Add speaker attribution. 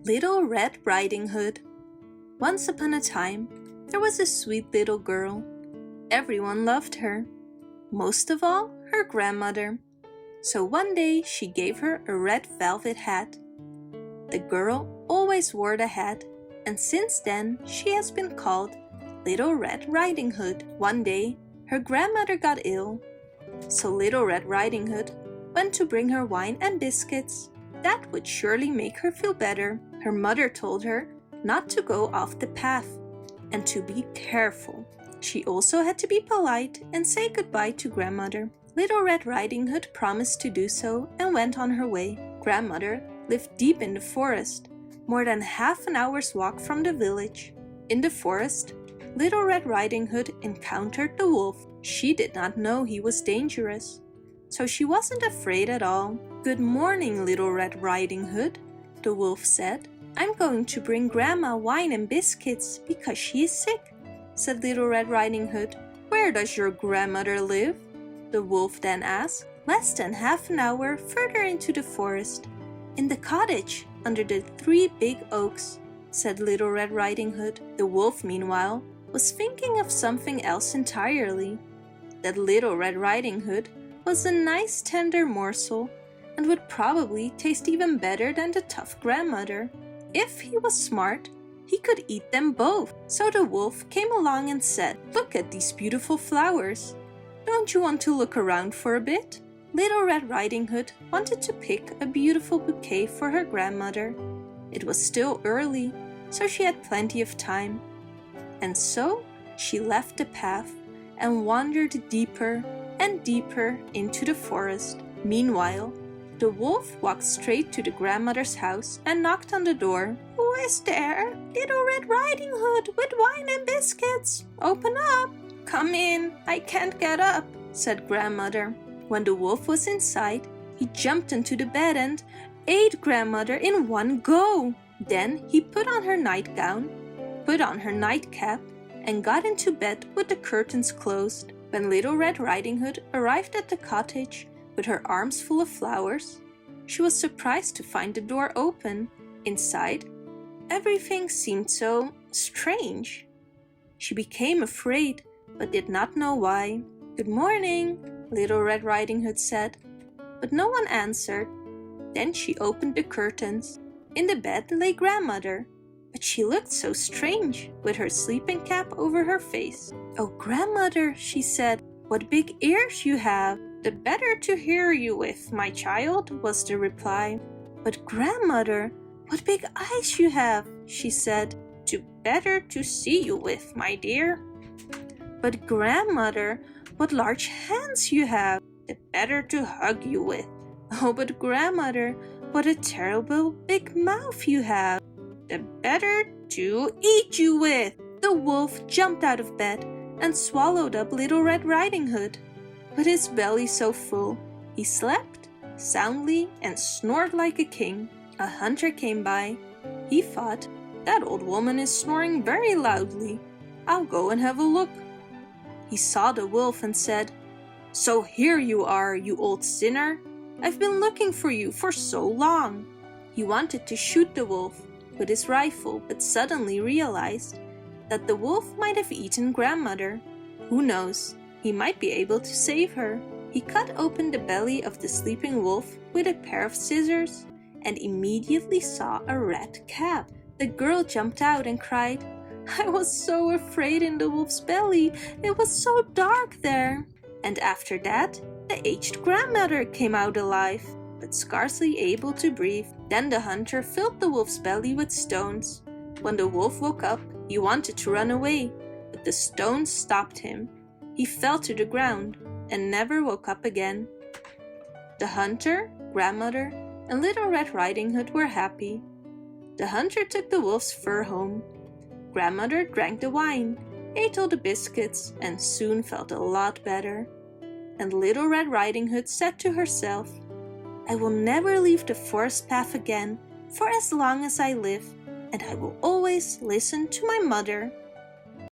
Speaker 1: Little Red Riding Hood. Once upon a time, there was a sweet little girl. Everyone loved her, most of all her grandmother. So one day she gave her a red velvet hat. The girl always wore the hat, and since then she has been called Little Red Riding Hood. One day, her grandmother got ill, so Little Red Riding Hood went to bring her wine and biscuits. That would surely make her feel better. Her mother told her not to go off the path and to be careful. She also had to be polite and say goodbye to grandmother. Little Red Riding Hood promised to do so and went on her way. Grandmother lived deep in the forest, more than half an hour's walk from the village. In the forest, Little Red Riding Hood encountered the wolf. She did not know he was dangerous, so she wasn't afraid at all. "Good morning, Little Red Riding Hood," the wolf said. "I'm going to bring Grandma wine and biscuits because she is sick," said Little Red Riding Hood. "Where does your grandmother live?" the wolf then asked. "Less than half an hour further into the forest, in the cottage under the 3 big oaks," said Little Red Riding Hood. The wolf, meanwhile, was thinking of something else entirely. That Little Red Riding Hood was a nice tender morsel and would probably taste even better than the tough grandmother. If he was smart, he could eat them both. So the wolf came along and said, "Look at these beautiful flowers. Don't you want to look around for a bit?" Little Red Riding Hood wanted to pick a beautiful bouquet for her grandmother. It was still early, so she had plenty of time. And so she left the path and wandered deeper and deeper into the forest. Meanwhile, the wolf walked straight to the grandmother's house and knocked on the door. "Who is there?" "Little Red Riding Hood with wine and biscuits." "Open up." "Come in, I can't get up," said grandmother. When the wolf was inside, he jumped into the bed and ate grandmother in one go. Then he put on her nightgown, put on her nightcap, and got into bed with the curtains closed. When Little Red Riding Hood arrived at the cottage with her arms full of flowers, she was surprised to find the door open. Inside, everything seemed so strange. She became afraid, but did not know why. "Good morning," Little Red Riding Hood said, but no one answered. Then she opened the curtains. In the bed lay grandmother, but she looked so strange with her sleeping cap over her face. "Oh, grandmother," she said, "what big ears you have." "The better to hear you with, my child," was the reply. "But grandmother, what big eyes you have," she said. "The better to see you with, my dear." "But grandmother, what large hands you have." "The better to hug you with." "Oh, but grandmother, what a terrible big mouth you have." "The better to eat you with." The wolf jumped out of bed and swallowed up Little Red Riding Hood. With his belly so full, he slept soundly and snored like a king. A hunter came by. He thought, "That old woman is snoring very loudly. I'll go and have a look." He saw the wolf and said, "So here you are, you old sinner. I've been looking for you for so long." He wanted to shoot the wolf with his rifle, but suddenly realized that the wolf might have eaten grandmother. Who knows, he might be able to save her. He cut open the belly of the sleeping wolf with a pair of scissors and immediately saw a red cap. The girl jumped out and cried, "I was so afraid in the wolf's belly. It was so dark there." And after that, the aged grandmother came out alive, but scarcely able to breathe. Then the hunter filled the wolf's belly with stones. When the wolf woke up, he wanted to run away, but the stones stopped him. He fell to the ground and never woke up again. The hunter, grandmother, and Little Red Riding Hood were happy. The hunter took the wolf's fur home. Grandmother drank the wine, ate all the biscuits, and soon felt a lot better. And Little Red Riding Hood said to herself, "I will never leave the forest path again for as long as I live, and I will always listen to my mother."